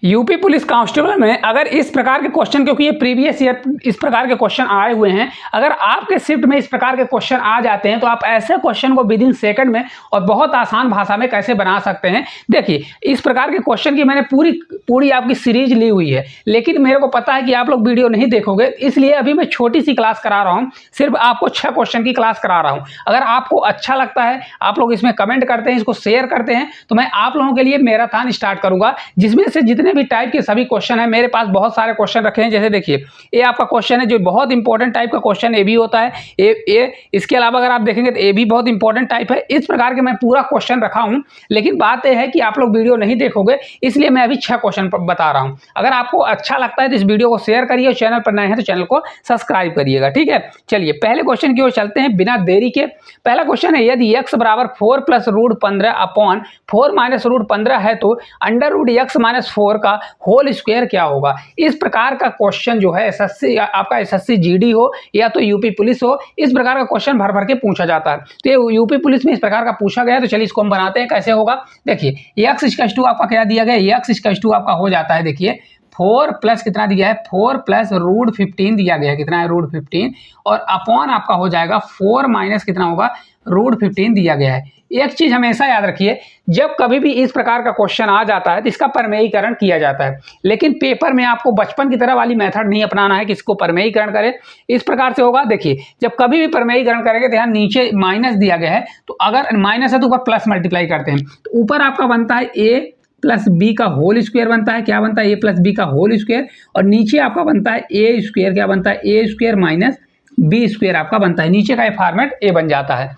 UP police constable में अगर इस प्रकार के क्वेश्चन, क्योंकि ये प्रीवियस ईयर इस प्रकार के क्वेश्चन आए हुए हैं, अगर आपके शिफ्ट में इस प्रकार के क्वेश्चन आ जाते हैं तो आप ऐसे क्वेश्चन को विद इन सेकंड में और बहुत आसान भाषा में कैसे बना सकते हैं। देखिए, इस प्रकार के क्वेश्चन की मैंने पूरी आपकी सीरीज ली हुई है, लेकिन मेरे को पता है कि आप लोग वीडियो नहीं देखोगे, इसलिए अभी मैं छोटी सी क्लास करा रहा हूँ। सिर्फ आपको 6 क्वेश्चन की क्लास करा रहा हूँ। अगर आपको अच्छा लगता है, आप लोग इसमें कमेंट करते हैं, इसको शेयर करते हैं, तो मैं आप लोगों के लिए मैराथन स्टार्ट करूंगा, जिसमें से जितने भी टाइप के सभी क्वेश्चन है, मेरे पास बहुत सारे क्वेश्चन रखे हैं। जैसे देखिए, ये आपका क्वेश्चन है जो बहुत इंपॉर्टेंट टाइप का क्वेश्चन ए भी होता है। इसके अलावा अगर आप देखेंगे तो ए भी बहुत इंपॉर्टेंट टाइप है। इस प्रकार के मैं पूरा क्वेश्चन रखा हूं, लेकिन बात यह है कि आप लोग वीडियो नहीं देखोगे, इसलिए मैं अभी 6 क्वेश्चन बता रहा हूं। अगर आपको अच्छा लगता है तो इस वीडियो को शेयर करिए और चैनल पर नए हैं तो चैनल को सब्सक्राइब करिएगा, ठीक है। चलिए पहले क्वेश्चन की ओर चलते हैं बिना देरी के। पहला क्वेश्चन है, यदि x बराबर 4 plus root 15 upon 4 minus root 15 है तो अंडर रूट x माइनस 4 का होल स्क्वायर क्या होगा। इस प्रकार का क्वेश्चन जो है एसएससी, आपका एसएससी जीडी हो या तो यूपी पुलिस हो, इस प्रकार का क्वेश्चन भर भर के पूछा जाता है। तो ये यूपी पुलिस में इस प्रकार का पूछा गया है, तो चलिए इसको हम बनाते हैं। कैसे होगा, देखिए x इक्वल टू आपका क्या दिया गया, x इक्वल टू आपका हो जाता है, देखिए 4 प्लस कितना दिया है, 4 प्लस रूट 15 दिया गया है, कितना है रूट 15, और अपॉन आपका हो जाएगा 4 माइनस कितना होगा रूट 15 दिया गया है। एक चीज हमेशा याद रखिए, जब कभी भी इस प्रकार का क्वेश्चन आ जाता है तो इसका परमेयीकरण किया जाता है, लेकिन पेपर में आपको बचपन की तरह वाली मेथड नहीं अपनाना है कि इसको परमेयीकरण करें। इस प्रकार से होगा, देखिए जब कभी भी परमेयीकरण करेंगे तो यहाँ नीचे माइनस दिया गया है, तो अगर माइनस है तो ऊपर प्लस मल्टीप्लाई करते हैं, तो ऊपर आपका बनता है a प्लस बी का होल स्क्वायर बनता है, क्या बनता है ए प्लस बी का होल स्क्वायर, और नीचे आपका बनता है ए स्क्वायर, क्या बनता है ए स्क्वायर माइनस बी स्क्वायर आपका बनता है, नीचे का फॉर्मेट ए बन जाता है।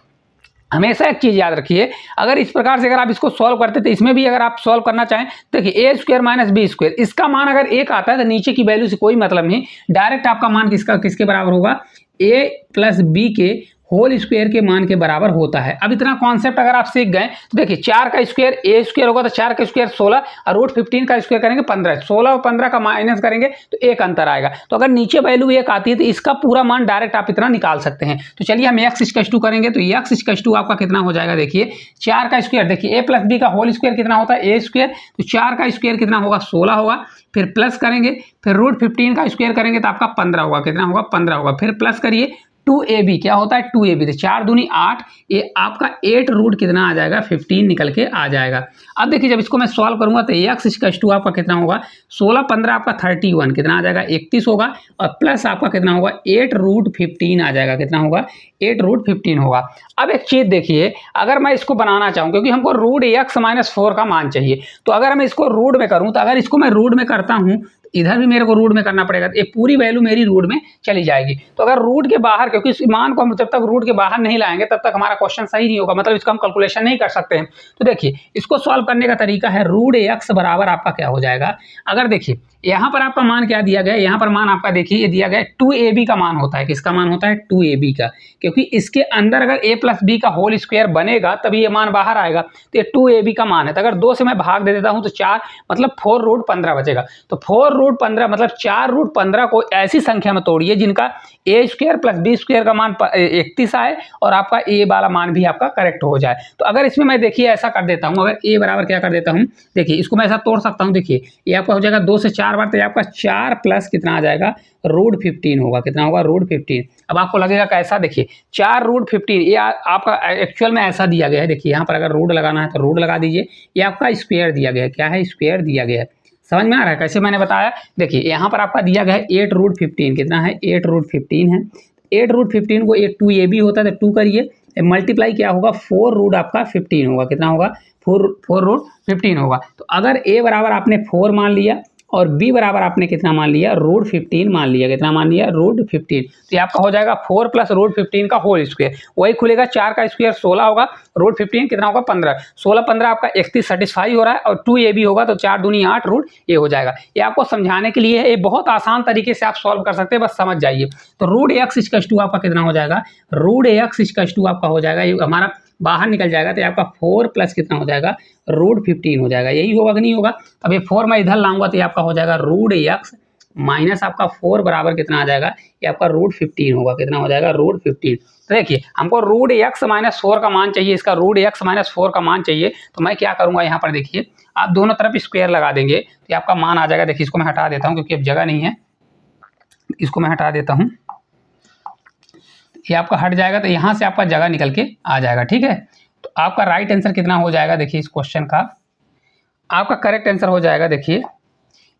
हमेशा एक चीज याद रखिए, अगर इस प्रकार से अगर आप इसको सॉल्व करते तो इसमें भी अगर आप सॉल्व करना चाहें, देखिए ए स्क्वायर माइनस बी स्क्वायर, इसका मान अगर 1 आता है तो नीचे की वैल्यू से कोई मतलब नहीं, डायरेक्ट आपका मान किसके बराबर होगा, ए प्लस बी के होल स्क्वायर के मान के बराबर होता है। अब इतना कॉन्सेप्ट अगर आप सीख गए तो देखिए 4 का स्क्वायर ए स्क्वायर होगा तो 4 का स्क्वायर 16, और रूट 15 का स्क्वायर करेंगे 15, 16 और 15 का माइनस करेंगे तो 1 अंतर आएगा। तो अगर नीचे वैल्यू 1 आती है तो इसका पूरा मान डायरेक्ट आप इतना निकाल सकते हैं। तो चलिए हम x इक्वल टू करेंगे, तो x इक्वल टू आपका कितना हो जाएगा, देखिए 4 का स्क्वायर, देखिए a प्लस बी का होल स्क्वायर कितना होता है ए स्क्वायर, तो 4 का स्क्वायर कितना होगा 16 होगा, फिर प्लस करेंगे, फिर रूट 15 का स्क्वायर करेंगे तो आपका 15 होगा, कितना होगा 15 होगा, फिर प्लस करिए 2ab, क्या होता है 2ab, तो 4 दूनी 8, ये आपका 8 रूट कितना आ जाएगा 15 निकल के आ जाएगा। अब देखिए जब इसको मैं सॉल्व करूंगा तो x इक्वल टू आपका कितना होगा 16 15 आपका 31, कितना आ जाएगा 31 होगा, और प्लस आपका कितना होगा 8 रूट 15 आ जाएगा, कितना होगा 8 रूट 15 होगा। अब एक चीज देखिए, अगर मैं इसको बनाना चाहूँ, क्योंकि हमको रूट x माइनस 4 का मान चाहिए, तो अगर मैं इसको रूट में करूँ, तो अगर इसको मैं रूट में करता हूँ इधर भी मेरे को रूट में करना पड़ेगा, तो ये पूरी वैल्यू मेरी रूट में चली जाएगी। तो अगर रूट के बाहर, क्योंकि इस मान को हम जब तक रूट के बाहर नहीं लाएंगे तब तक हमारा क्वेश्चन सही नहीं होगा, मतलब इसका हम कैलकुलेशन नहीं कर सकते हैं। तो देखिए इसको सॉल्व करने का तरीका है, रूट x बराबर आपका क्या हो जाएगा, अगर देखिए यहाँ पर आपका मान क्या दिया गया है, यहाँ पर मान आपका देखिए ये दिया गया है 2ab का मान होता है, किसका मान होता है 2ab का, क्योंकि इसके अंदर अगर a प्लस बी का होल स्क्वायर बनेगा तभी ये मान बाहर आएगा, तो ये 2ab का मान है। तो अगर 2 से मैं भाग दे देता हूँ तो 4 मतलब 4 रूट 15 बचेगा, तो 4 रूट 15 मतलब 4 रूट 15 को ऐसी संख्या में तोड़िए जिनका ए स्क्वायर प्लस बी स्क्वायर का मान 31 आए और आपका ए वाला मान भी आपका करेक्ट हो जाए। तो अगर इसमें मैं देखिए ऐसा कर देता हूँ, अगर ए बराबर क्या कर देता हूँ, देखिए इसको मैं ऐसा तोड़ सकता हूँ, देखिए ये आपका हो जाएगा 2 से 4 बार, तो ये आपका 4 प्लस कितना आ जाएगा रूट 15 होगा, कितना होगा रूट 15। अब आपको लगेगा कैसा, देखिए 4 रूट 15 ये आपका एक्चुअल में ऐसा दिया गया है, देखिए यहाँ पर अगर रूट लगाना है तो रूट लगा दीजिए, ये आपका स्क्वायर दिया गया है, क्या है स्क्वायर दिया गया है, समझ में आ रहा है कैसे मैंने बताया। देखिए यहाँ पर आपका दिया गया है 8 रूट 15, कितना है 8 रूट 15 है, 8 रूट 15 को 2ab होता है तो 2 करिए, मल्टीप्लाई क्या होगा 4 रूट आपका 15 होगा, कितना होगा 4 रूट 15 होगा। तो अगर a बराबर आपने 4 मान लिया और b बराबर आपने कितना मान लिया रूट 15 मान लिया, कितना मान लिया रूट 15, तो ये आपका हो जाएगा 4 प्लस रूट 15 का होल स्क्वायर, वही खुलेगा 4 का स्क्वायर 16 होगा, रूट 15 कितना होगा 15, 16 15 आपका 31 सेटिस्फाई हो रहा है, और 2ab होगा तो 4 दूनी 8 रूट ये हो जाएगा। ये आपको समझाने के लिए ये बहुत आसान तरीके से आप सॉल्व कर सकते हैं, बस समझ जाइए। तो रूट x इक्वल टू आपका कितना हो जाएगा, रूट x इक्वल टू आपका हो जाएगा, ये हमारा बाहर निकल जाएगा, तो आपका 4 प्लस कितना हो जाएगा रूट 15 हो जाएगा, यही होगा कि नहीं होगा। अब ये 4 मैं इधर लाऊंगा तो ये आपका हो जाएगा रूट x माइनस आपका 4 बराबर कितना आ जाएगा, ये आपका √15 होगा। कितना हो जाएगा, √15। तो देखिए हमको √(x-4) का मान चाहिए, इसका √(x-4) का मान चाहिए। तो मैं क्या करूँगा, यहाँ पर देखिए आप दोनों तरफ स्क्वायर लगा देंगे तो ये आपका मान आ जाएगा। देखिए इसको मैं हटा देता हूँ क्योंकि अब जगह नहीं है, इसको मैं हटा देता हूँ, ये आपका हट जाएगा तो यहाँ से आपका जगह निकल के आ जाएगा। ठीक है, तो आपका राइट आंसर कितना हो जाएगा, देखिए इस क्वेश्चन का आपका करेक्ट आंसर हो जाएगा, देखिए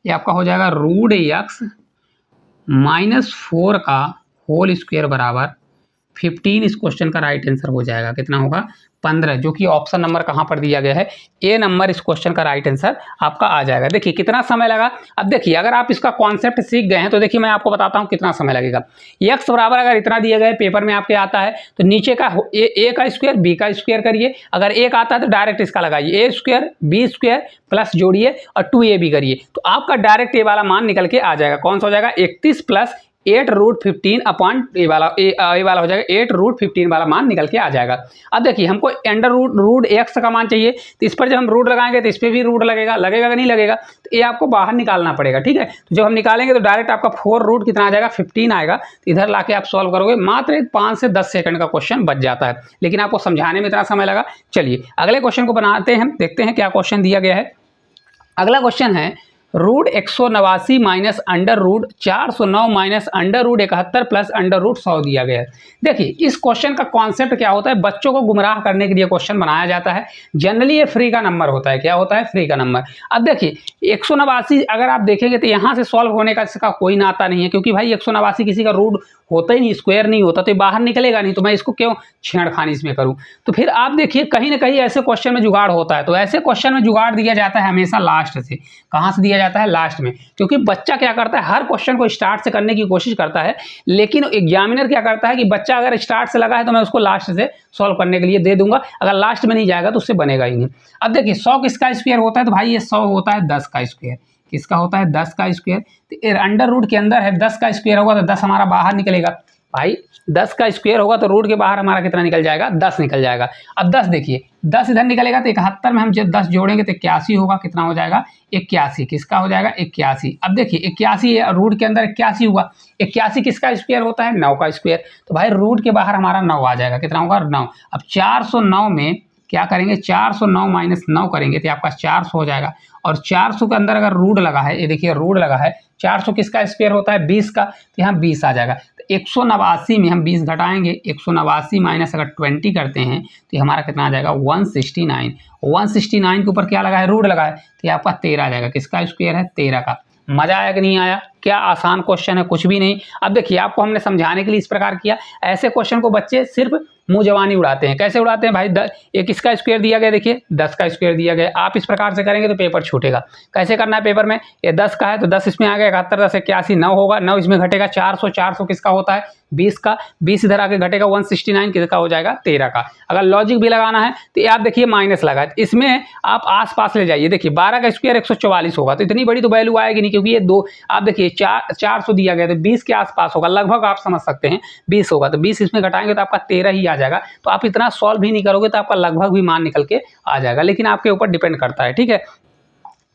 ये आपका हो जाएगा √(x-4) का होल स्क्वायर बराबर 15। इस क्वेश्चन का राइट आंसर हो जाएगा, कितना होगा, 15, जो कि ऑप्शन नंबर कहाँ पर दिया गया है, ए नंबर इस क्वेश्चन का राइट आंसर आपका आ जाएगा। देखिए कितना समय लगा। अब देखिए अगर आप इसका कॉन्सेप्ट सीख गए हैं तो देखिए मैं आपको बताता हूँ कितना समय लगेगा। x बराबर अगर इतना दिया गया है, पेपर में आपके आता है तो नीचे का ए का स्क्वायर बी का स्क्वायर करिए। अगर एक आता है तो डायरेक्ट इसका लगाइए, a² b² प्लस जोड़िए और 2ab करिए, तो आपका डायरेक्ट ए वाला मान निकल के आ जाएगा। कौन सा हो जाएगा, 31 प्लस 8√15 अपॉन ए वाला हो जाएगा, 8√15 वाला मान निकल के आ जाएगा। अब देखिए हमको √x का मान चाहिए, तो इस पर जब हम रूट लगाएंगे तो इस पर भी रूट लगेगा कि नहीं लगेगा, तो ये आपको बाहर निकालना पड़ेगा। ठीक है, तो जब हम निकालेंगे तो डायरेक्ट आपका 4 कितना आ जाएगा, 15 आएगा। तो इधर लाके आप सॉल्व करोगे, मात्र 5 से 10 सेकंड का क्वेश्चन बच जाता है, लेकिन आपको समझाने में इतना समय लगा। चलिए अगले क्वेश्चन को बनाते हैं, देखते हैं क्या क्वेश्चन दिया गया है। अगला क्वेश्चन है √189 माइनस √409 माइनस √71 प्लस √100 दिया गया है। देखिए इस क्वेश्चन का कॉन्सेप्ट क्या होता है, बच्चों को गुमराह करने के लिए क्वेश्चन बनाया जाता है। जनरली ये फ्री का नंबर होता है, क्या होता है, फ्री का नंबर। अब देखिए 189 अगर आप देखेंगे तो यहाँ से सॉल्व होने का इसका कोई नाता नहीं है, क्योंकि भाई 189 किसी का रूट होता ही नहीं, स्क्वायर नहीं होता, तो ये बाहर निकलेगा नहीं, तो मैं इसको क्यों छेड़खानी इसमें करूँ। तो फिर आप देखिए कहीं ना कहीं ऐसे क्वेश्चन में जुगाड़ होता है, तो ऐसे क्वेश्चन में जुगाड़ दिया जाता है हमेशा लास्ट से। कहाँ से दिया जाता है, लास्ट में, क्योंकि बच्चा क्या करता है, हर क्वेश्चन को स्टार्ट से करने की कोशिश करता है, लेकिन एग्जामिनर क्या करता है कि बच्चा अगर स्टार्ट से लगा है तो मैं उसको लास्ट से सॉल्व करने के लिए दे दूंगा, अगर लास्ट में नहीं जाएगा तो उससे बनेगा ही नहीं। अब देखिए 100 किसका स्क्वायर होता है, तो भाई ये 100 होता है 10 का स्क्वायर। किसका होता है, 10 का स्क्वायर। तो अंडर रूट के अंदर है 10 का स्क्वायर होगा तो 10 हमारा बाहर निकलेगा। भाई 10 का स्क्वायर होगा तो रूट के बाहर हमारा कितना निकल जाएगा, 10 निकल जाएगा। अब 10 देखिए 10 इधर निकलेगा तो 71 में हम जब 10 जोड़ेंगे तो 81 होगा। कितना हो जाएगा, 81। किसका हो जाएगा, 81। अब देखिए 81 रूट के अंदर 81 हुआ, 81 किसका स्क्वायर होता है, 9 का स्क्वायर। तो भाई रूट के बाहर हमारा 9 आ जाएगा। कितना होगा, 9। अब 409 में क्या करेंगे, 409 माइनस 9 करेंगे तो आपका 400 हो जाएगा। और 400 के अंदर अगर रूट लगा है, ये देखिए रूट लगा है, 400 किसका स्क्वायर होता है, 20 का, तो यहाँ 20 आ जाएगा। तो 189 में हम 20 घटाएंगे, 189 माइनस अगर 20 करते हैं तो ये हमारा कितना आ जाएगा, 169। 169 के ऊपर क्या लगा है, रूट लगा है, तो ये आपका 13 आ जाएगा। किसका स्क्वायर है, 13 का। मजा आया कि नहीं आया, क्या आसान क्वेश्चन है, कुछ भी नहीं। अब देखिए आपको हमने समझाने के लिए इस प्रकार किया। ऐसे क्वेश्चन को बच्चे सिर्फ मुंह जवानी उड़ाते हैं। कैसे उड़ाते हैं भाई, ये किसका स्क्वायर दिया गया, देखिए 10 का स्क्वायर दिया गया। आप इस प्रकार से करेंगे तो पेपर छूटेगा। कैसे करना है पेपर में, ये 10 का है तो 10 इसमें आ गया, 71 10 81 9 होगा, 9 इसमें घटेगा, 400 400 किसका होता है, 20 का, 20 इधर आके घटेगा, 169 किसका हो जाएगा, 13 का। अगर लॉजिक भी लगाना है तो ये आप देखिए माइनस लगा है, इसमें आप आसपास ले जाइए। देखिए 12 का स्क्वायर 144 होगा, तो इतनी बड़ी तो वैल्यू आएगी नहीं, क्योंकि ये दो आप देखिए 400 दिया गया तो 20 के आसपास होगा, लगभग आप समझ सकते हैं 20 होगा, तो 20 इसमें घटाएंगे तो आपका 13 ही आ जाएगा। तो आप इतना सॉल्व भी नहीं करोगे तो आपका लगभग भी मान निकल के आ जाएगा, लेकिन आपके ऊपर डिपेंड करता है। ठीक है,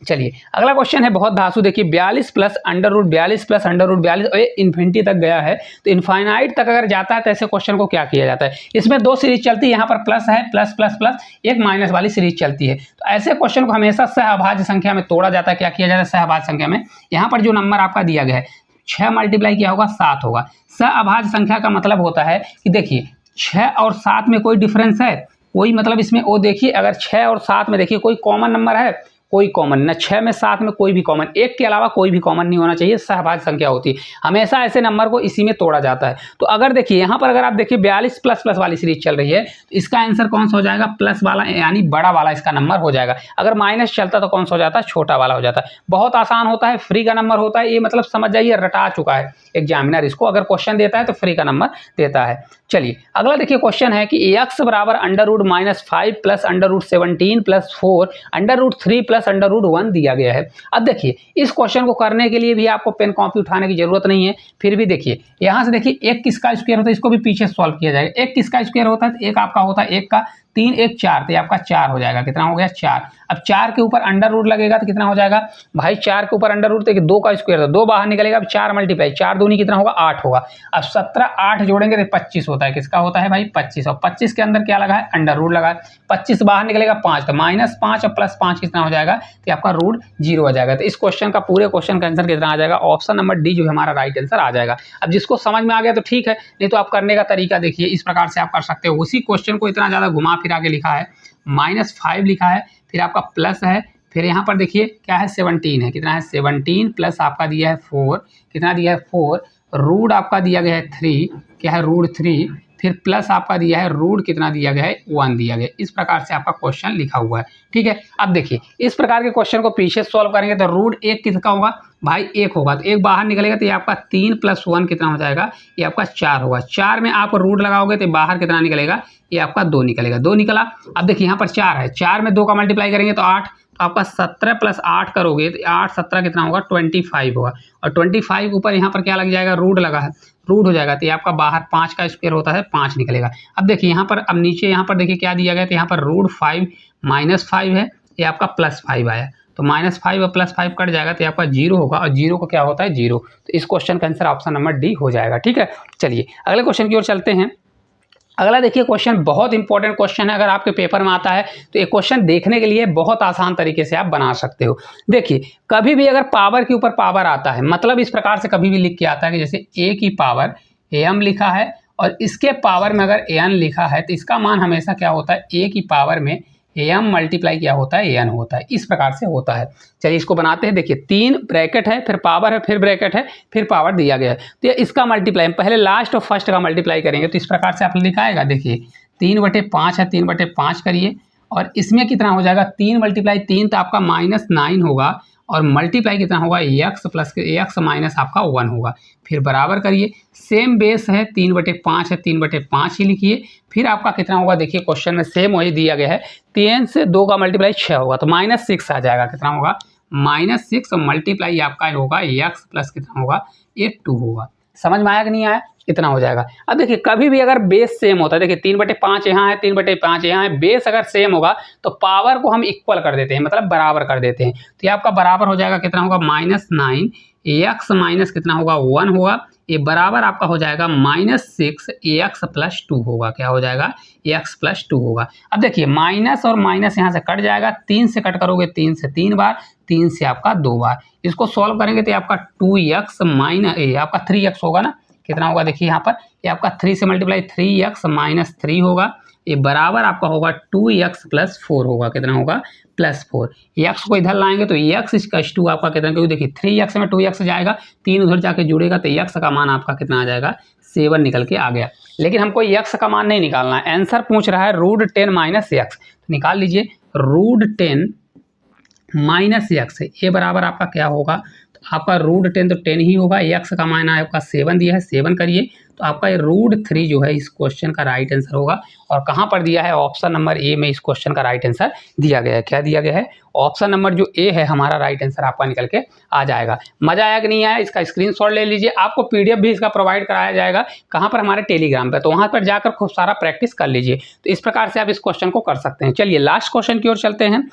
चलिए अगला क्वेश्चन है बहुत धांसू। देखिए 42 plus under root 42 plus under root 42 और ये इन्फिनिटी तक गया है, तो इनफाइनाइट तक अगर जाता है तो ऐसे क्वेश्चन को क्या किया जाता है, इसमें दो सीरीज चलती है, यहाँ पर प्लस है, प्लस प्लस प्लस, एक माइनस वाली सीरीज चलती है। तो ऐसे क्वेश्चन को हमेशा सहअभाज्य संख्या में तोड़ा जाता है। क्या किया जाता है, सहअभाज्य संख्या में, यहाँ पर जो नंबर आपका दिया गया है 6 मल्टीप्लाई किया होगा 7 होगा। सहअभाज्य संख्या का मतलब होता है कि देखिए 6 और 7 में कोई डिफरेंस है, कोई मतलब इसमें वो देखिए अगर 6 और 7 में देखिए कोई कॉमन नंबर है, कोई कॉमन न, 6 में 7 में कोई भी कॉमन, एक के अलावा कोई भी कॉमन नहीं होना चाहिए, सहभाज्य संख्या होती है। हमेशा ऐसे नंबर को इसी में तोड़ा जाता है। तो अगर देखिए यहाँ पर अगर आप देखिए 42 प्लस प्लस वाली सीरीज चल रही है, तो इसका आंसर कौन सा हो जाएगा, प्लस वाला, यानी बड़ा वाला इसका नंबर हो जाएगा। अगर माइनस चलता तो कौन सा हो जाता है, छोटा वाला हो जाता है। बहुत आसान होता है, फ्री का नंबर होता है, ये मतलब समझ जाइए रटा चुका है एग्जामिनर इसको, अगर क्वेश्चन देता है तो फ्री का नंबर देता है। चलिए अगला देखिए क्वेश्चन है कि x बराबर under root -5 plus under root 17 plus 4 under root 3 plus under root 1 दिया गया है। अब देखिए इस क्वेश्चन को करने के लिए भी आपको पेन कॉपी उठाने की जरूरत नहीं है, फिर भी देखिए यहाँ से देखिए एक किसका स्क्वायर होता है, इसको भी पीछे सॉल्व किया जाएगा। एक किसका स्क्वायर होता है, एक आपका होता है 1 का, 3 1 4, तो ये आपका 4 हो जाएगा। कितना हो गया 4। अब 4 के ऊपर अंडर रूट लगेगा तो कितना हो जाएगा भाई, 4 के ऊपर अंडर रूट, तो 2 का स्क्वायर था, 2 बाहर निकलेगा। अब 4 मल्टीप्लाई 4 दूनी कितना होगा 8 होगा। अब 17 8 जोड़ेंगे तो 25 होता है। किसका होता है भाई 25। और 25 के अंदर क्या लगा है अंडर रूट लगा है। 25 बाहर निकलेगा 5, तो -5 और +5 कितना हो जाएगा, तो आपका रूट 0 हो जाएगा। तो इस क्वेश्चन का पूरे क्वेश्चन का आंसर कितना आ जाएगा, ऑप्शन नंबर डी जो है हमारा राइट आंसर आ जाएगा। अब जिसको समझ में आ गया तो ठीक है, नहीं तो आप करने का तरीका देखिए, इस प्रकार से आप कर सकते हो। उसी क्वेश्चन को इतना ज़्यादा घुमा फिरा के लिखा है, -5 लिखा है, फिर आपका प्लस है, फिर यहाँ पर देखिए क्या है 17 है। कितना है 17 प्लस आपका दिया है 4, कितना दिया है 4, रूट आपका दिया गया है 3, क्या है रूट 3, फिर प्लस आपका दिया है रूट कितना दिया गया है 1 दिया गया है। इस प्रकार से आपका क्वेश्चन लिखा हुआ है। ठीक है, अब देखिए इस प्रकार के क्वेश्चन को पीछे सॉल्व करेंगे तो रूट 1 किसका होगा भाई 1 होगा, तो 1 बाहर निकलेगा तो ये आपका 3 + 1 कितना हो जाएगा, ये आपका 4 होगा। 4 में आप रूट लगाओगे तो बाहर कितना निकलेगा, ये आपका 2 निकलेगा, 2 निकला। अब देखिए यहाँ पर 4 है, 4 में 2 का मल्टीप्लाई करेंगे तो 8, तो आपका 17 + 8 करोगे तो 8 17 कितना होगा 25 होगा। और 25 ऊपर यहाँ पर क्या लग जाएगा रूट लगा है, रूट हो जाएगा, तो ये आपका बाहर 5 का स्क्वायर होता है 5 निकलेगा। अब देखिए यहाँ पर, अब नीचे यहाँ पर देखिए क्या दिया गया, तो यहाँ पर रूट 5 -5 है, ये आपका +5 आया, तो -5 और +5 कट जाएगा तो आपका 0 होगा। और 0 को क्या होता है 0, तो इस क्वेश्चन का आंसर ऑप्शन नंबर डी हो जाएगा। ठीक है, चलिए अगले क्वेश्चन की ओर चलते हैं। अगला देखिए क्वेश्चन बहुत इंपॉर्टेंट क्वेश्चन है, अगर आपके पेपर में आता है तो ये क्वेश्चन देखने के लिए बहुत आसान तरीके से आप बना सकते हो। देखिए कभी भी अगर पावर के ऊपर पावर आता है, मतलब इस प्रकार से कभी भी लिख के आता है कि जैसे a की पावर m लिखा है और इसके पावर में अगर n लिखा है, तो इसका मान हमेशा क्या होता है a की पावर में m मल्टीप्लाई क्या होता है n होता है। इस प्रकार से होता है। चलिए इसको बनाते हैं। देखिए 3 ब्रैकेट है, फिर पावर है, फिर ब्रैकेट है, फिर पावर दिया गया है, तो ये इसका मल्टीप्लाई पहले लास्ट और फर्स्ट का मल्टीप्लाई करेंगे तो इस प्रकार से आप लिखाएगा। देखिए 3/5 है, 3/5 करिए और इसमें कितना हो जाएगा 3 × 3 तो आपका -9 होगा और मल्टीप्लाई कितना होगा x प्लस x माइनस आपका 1 होगा। फिर बराबर करिए, सेम बेस है 3/5 है, 3/5 ही लिखिए। फिर आपका कितना होगा, देखिए क्वेश्चन में सेम वही दिया गया है, 3 से 2 का मल्टीप्लाई 6 होगा, तो -6 आ जाएगा। कितना होगा -6 और मल्टीप्लाई आपका होगा x प्लस कितना होगा ये 2 होगा। समझ में आया कि नहीं आया, इतना हो जाएगा। अब देखिए कभी भी अगर बेस सेम होता है, देखिए 3/5 यहाँ है, 3/5 यहाँ है, बेस अगर सेम होगा तो पावर को हम इक्वल कर देते हैं, मतलब बराबर कर देते हैं। तो ये आपका बराबर हो जाएगा, कितना होगा -9 x माइनस कितना होगा 1 होगा, ये बराबर आपका हो जाएगा -6 x + 2 होगा। क्या हो जाएगा x + 2 होगा। अब देखिए माइनस और माइनस यहाँ से कट जाएगा, 3 से कट करोगे 3 से 3 बार, 3 से आपका 2 बार। इसको सॉल्व करेंगे तो आपका 2x माइनस आपका 3x होगा ना, कितना होगा देखिए यहाँ पर ये आपका 3 से मल्टीप्लाई 3x - 3 होगा, ये बराबर आपका होगा 2x + 4 होगा। कितना होगा +4। x को इधर लाएंगे तो x = 2 आपका कितना, क्योंकि देखिए 3x में 2x जाएगा, 3 उधर जाके जुड़ेगा तो x का मान आपका कितना आ जाएगा 7 निकल के आ गया। लेकिन हमको x का मान नहीं निकालना है, आंसर पूछ रहा है √10 - x, तो निकाल लीजिए √10 - x, ये बराबर आपका क्या होगा, तो आपका √10 तो 10 ही होगा, x का मान आपका 7 दिया है, 7 करिए तो आपका ये √3 जो है इस क्वेश्चन का राइट आंसर होगा। और कहाँ पर दिया है, ऑप्शन नंबर ए में इस क्वेश्चन का राइट आंसर दिया गया है। क्या दिया गया है, ऑप्शन नंबर जो ए है हमारा राइट आंसर आपका निकल के आ जाएगा। मजा आया कि नहीं आया, इसका स्क्रीनशॉट ले लीजिए। आपको पीडीएफ भी इसका प्रोवाइड कराया जाएगा, कहाँ पर, हमारे टेलीग्राम पर, तो वहाँ पर जाकर खूब सारा प्रैक्टिस कर लीजिए। तो इस प्रकार से आप इस क्वेश्चन को कर सकते हैं। चलिए लास्ट क्वेश्चन की ओर चलते हैं।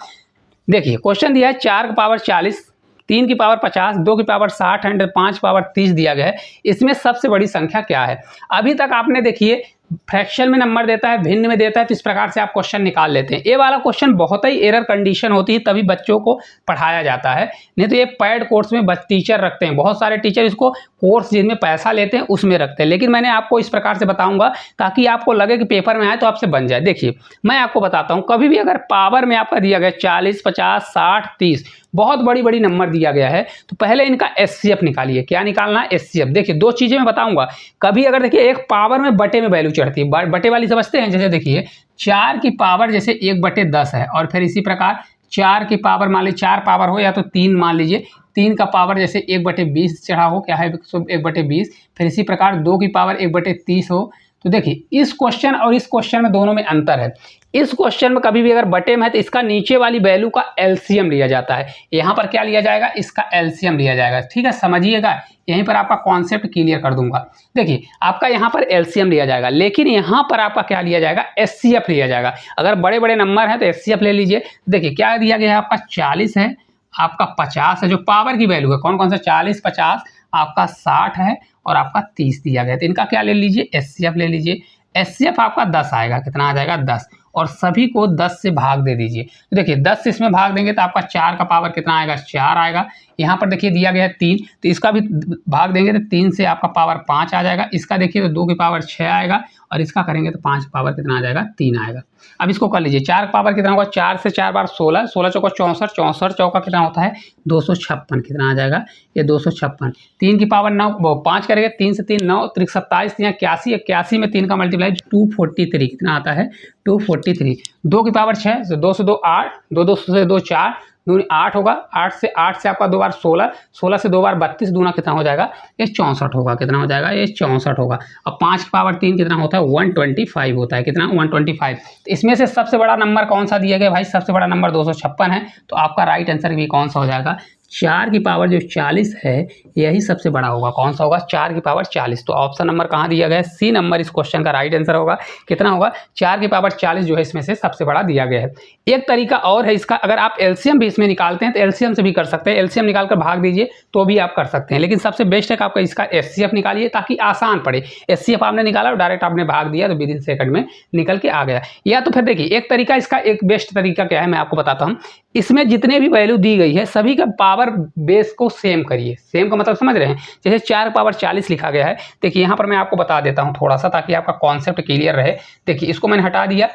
देखिए क्वेश्चन दिया है 4 की पावर 40, 3 की पावर 50, 2 की पावर 60, 5 की पावर 30 दिया गया है। इसमें सबसे बड़ी संख्या क्या है। अभी तक आपने देखिए फ्रैक्शन में नंबर देता है, भिन्न में देता है, तो इस प्रकार से आप क्वेश्चन निकाल लेते हैं। ये वाला क्वेश्चन बहुत ही एरर कंडीशन होती है, तभी बच्चों को पढ़ाया जाता है, नहीं तो ये पेड कोर्स में टीचर रखते हैं, बहुत सारे टीचर इसको कोर्स जिनमें पैसा लेते हैं उसमें रखते हैं। लेकिन मैंने आपको इस प्रकार से बताऊंगा ताकि आपको लगे कि पेपर में आए तो आपसे बन जाए। देखिए मैं आपको बताता हूँ, कभी भी अगर पावर में आपका दिया गया 40, 50, 60, 30 बहुत बड़ी बड़ी नंबर दिया गया है, तो पहले इनका एचसीएफ निकालिए। क्या निकालना है, एचसीएफ। देखिए 2 चीज़ें मैं बताऊंगा। कभी अगर देखिए एक पावर में बटे में वैल्यू चढ़ती है, बटे वाली समझते हैं, जैसे देखिए 4 की पावर जैसे 1/10 है, और फिर इसी प्रकार 4 की पावर मान लीजिए 4 पावर हो या तो 3 मान लीजिए, 3 का पावर जैसे 1/20 चढ़ा हो, क्या है 1/20, फिर इसी प्रकार 2 की पावर 1/30 हो। तो देखिए इस क्वेश्चन और इस क्वेश्चन में दोनों में अंतर है। इस क्वेश्चन में कभी भी अगर बटे में है तो इसका नीचे वाली वैल्यू का एलसीएम लिया जाता है। यहाँ पर क्या लिया जाएगा, इसका एलसीएम लिया जाएगा। ठीक है, समझिएगा, यहीं पर आपका कॉन्सेप्ट क्लियर कर दूंगा। देखिए आपका यहाँ पर एलसीएम लिया जाएगा, लेकिन यहाँ पर आपका क्या लिया जाएगा, एचसीएफ लिया जाएगा। अगर बड़े बड़े नंबर हैं तो एचसीएफ ले लीजिए। देखिए क्या दिया गया है, आपका 40 है, आपका 50 है, जो पावर की वैल्यू है, कौन कौन सा, 40, 50, आपका 60 है और आपका 30 दिया गया है। तो इनका क्या ले लीजिए, एचसीएफ ले लीजिए। एचसीएफ आपका 10 आएगा, कितना आ जाएगा, 10, और सभी को 10 से भाग दे दीजिए। तो देखिए 10 से इसमें भाग देंगे तो आपका 4 का पावर कितना आएगा, 4 आएगा। यहाँ पर देखिए दिया गया है 3, तो इसका भी भाग देंगे तो 3 से आपका पावर 5 आ जाएगा। इसका देखिए तो 2 की पावर 6 आएगा, और इसका करेंगे तो 5 पावर कितना आ जाएगा, 3 आएगा। अब इसको कर लीजिए, 4 पावर कितना होगा, 4 से 4 बार 16, 16 चौका 64, 64 चौका कितना होता है, 256, कितना आ जाएगा, ये 256। 3 की पावर 9, 5 करेंगे, 3 से 3 9, 3 27, 3 81, 81 में 3 का मल्टीप्लाई 243, कितना आता है, 243। 2 की पावर 6, 2 से 2 8, 2 से 2 4, 2 8 होगा, 8 से आपका 2 बार 16, 16 से 2 बार 32, दूना कितना हो जाएगा, ये 64 होगा, कितना हो जाएगा, ये 64 होगा। अब 5 की पावर 3 कितना होता है, 125 होता है, कितना, 125। तो इसमें से सबसे बड़ा नंबर कौन सा दिया गया भाई, सबसे बड़ा नंबर 256 है। तो आपका राइट आंसर भी कौन सा हो जाएगा, 4 की पावर जो 40 है यही सबसे बड़ा होगा। कौन सा होगा, 4 की पावर 40। तो ऑप्शन नंबर कहाँ दिया गया है, सी नंबर इस क्वेश्चन का राइट आंसर होगा। कितना होगा, 4 की पावर 40 जो है इसमें से सबसे बड़ा दिया गया है। एक तरीका और है इसका, अगर आप एलसीएम भी इसमें निकालते हैं तो एलसीएम से भी कर सकते हैं, एलसीएम निकाल कर भाग दीजिए तो भी आप कर सकते हैं, लेकिन सबसे बेस्ट है कि आपका इसका एचसीएफ निकालिए ताकि आसान पड़े। एचसीएफ आपने निकाला और डायरेक्ट आपने भाग दिया तो विद इन सेकंड में निकल के आ गया। या तो फिर देखिए एक तरीका, इसका एक बेस्ट तरीका क्या है मैं आपको बताता हूँ। इसमें जितने भी वैल्यू दी गई है सभी का पावर बेस को सेम करिए। सेम का मतलब समझ रहे हैं, जैसे 4 पावर 40 लिखा गया है। देखिए यहाँ पर मैं आपको बता देता हूँ थोड़ा सा, ताकि आपका कॉन्सेप्ट क्लियर रहे। देखिए इसको मैंने हटा दिया,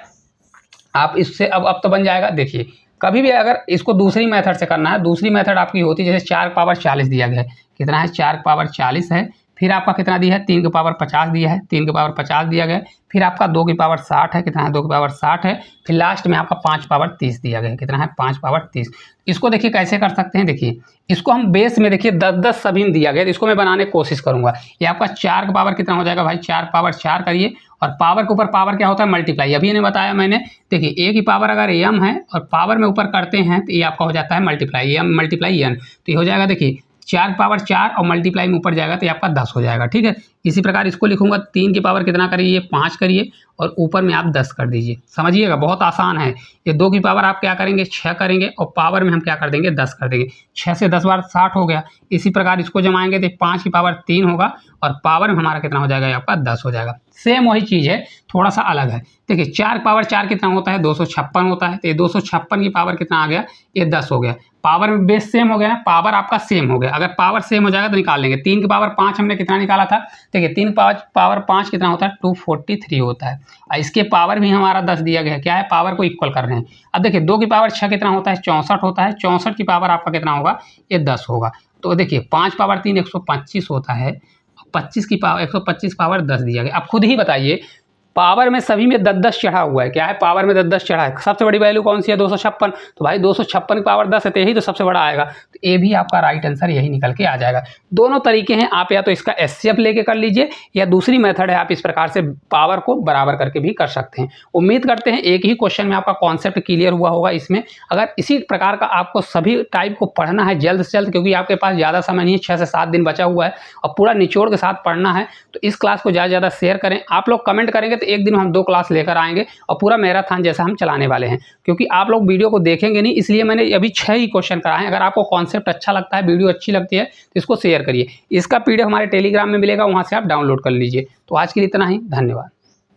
आप इससे अब तो बन जाएगा। देखिए कभी भी अगर इसको दूसरी मेथड से करना है, दूसरी मेथड आपकी होती है, जैसे 4 पावर 40 दिया गया है, कितना है, 4 पावर 40 है, फिर आपका कितना दिया है, 3 की पावर 50 दिया है, 3 की पावर 50 दिया गया है, फिर आपका 2 की पावर 60 है, कितना है, 2 की पावर 60 है, फिर लास्ट में आपका 5 पावर 30 दिया गया है, कितना है, 5 पावर 30। इसको देखिए कैसे कर सकते हैं, देखिए इसको हम बेस में देखिए 10-10 सभी में दिया गया है, इसको मैं बनाने की कोशिश करूंगा। ये आपका 4 का पावर कितना हो जाएगा भाई, 4 पावर 4 करिए, और पावर के ऊपर पावर क्या होता है, मल्टीप्लाई। अभी इन्हें बताया मैंने। देखिए ए की पावर अगर एम है और पावर में ऊपर करते हैं तो ये आपका हो जाता है मल्टीप्लाई, एम मल्टीप्लाई एन। तो ये हो जाएगा, देखिए 4 पावर 4 और मल्टीप्लाई में ऊपर जाएगा तो ये आपका 10 हो जाएगा। ठीक है, इसी प्रकार इसको लिखूंगा, 3 की पावर कितना करिए, 5 करिए, और ऊपर में आप 10 कर दीजिए। समझिएगा बहुत आसान है। ये 2 की पावर आप क्या करेंगे, 6 करेंगे, और पावर में हम क्या कर देंगे, 10 कर देंगे। 6 से 10 बार 60 हो गया। इसी प्रकार इसको जमाएंगे तो 5 की पावर 3 होगा, और पावर में हमारा कितना हो जाएगा, ये आपका 10 हो जाएगा। सेम वही चीज़ है, थोड़ा सा अलग है। देखिए 4 पावर 4 कितना होता है, 256 होता है। तो ये 256 की पावर कितना आ गया, ये 10 हो गया। पावर में बेस सेम हो गया ना, पावर आपका सेम हो गया। अगर पावर सेम हो जाएगा तो निकाल लेंगे। 3 की पावर 5 हमने कितना निकाला था, देखिए 3 पावर 5 कितना होता है, 243 होता है। और इसके पावर भी हमारा 10 दिया गया है, क्या है, पावर को इक्वल कर रहे हैं। अब देखिए 2 की पावर 6 कितना होता है, 64 होता है। 64 की पावर आपका कितना होगा, ये 10 होगा। तो देखिए 5 पावर 3 125 होता है। 25 की पावर 125 पावर 10 दिया गया। अब खुद ही बताइए, पावर में सभी में 10-10 चढ़ा हुआ है। क्या है, पावर में 10-10 चढ़ा है। सबसे बड़ी वैल्यू कौन सी है, 256। तो भाई 256 की पावर 10 है तो यही तो सबसे बड़ा आएगा। तो ये भी आपका राइट आंसर यही निकल के आ जाएगा। दोनों तरीके हैं, आप या तो इसका एचसीएफ लेके कर लीजिए, या दूसरी मेथड है आप इस प्रकार से पावर को बराबर करके भी कर सकते हैं। उम्मीद करते हैं एक ही क्वेश्चन में आपका कॉन्सेप्ट क्लियर हुआ होगा। इसमें अगर इसी प्रकार का आपको सभी टाइप को पढ़ना है जल्द से जल्द, क्योंकि आपके पास ज़्यादा समय नहीं है, 6 से 7 दिन बचा हुआ है और पूरा निचोड़ के साथ पढ़ना है, तो इस क्लास को ज़्यादा से ज़्यादा शेयर करें। आप लोग कमेंट करेंगे तो एक दिन हम 2 क्लास लेकर आएंगे और पूरा मैराथन जैसा हम चलाने वाले हैं। क्योंकि आप लोग वीडियो को देखेंगे नहीं, इसलिए मैंने अभी 6 ही क्वेश्चन कराए हैं। अगर आपको कॉन्सेप्ट अच्छा लगता है, वीडियो अच्छी लगती है, तो इसको शेयर करिए। इसका पीडीएफ हमारे टेलीग्राम में मिलेगा, वहां से आप डाउनलोड कर लीजिए। तो आज के लिए इतना ही, धन्यवाद।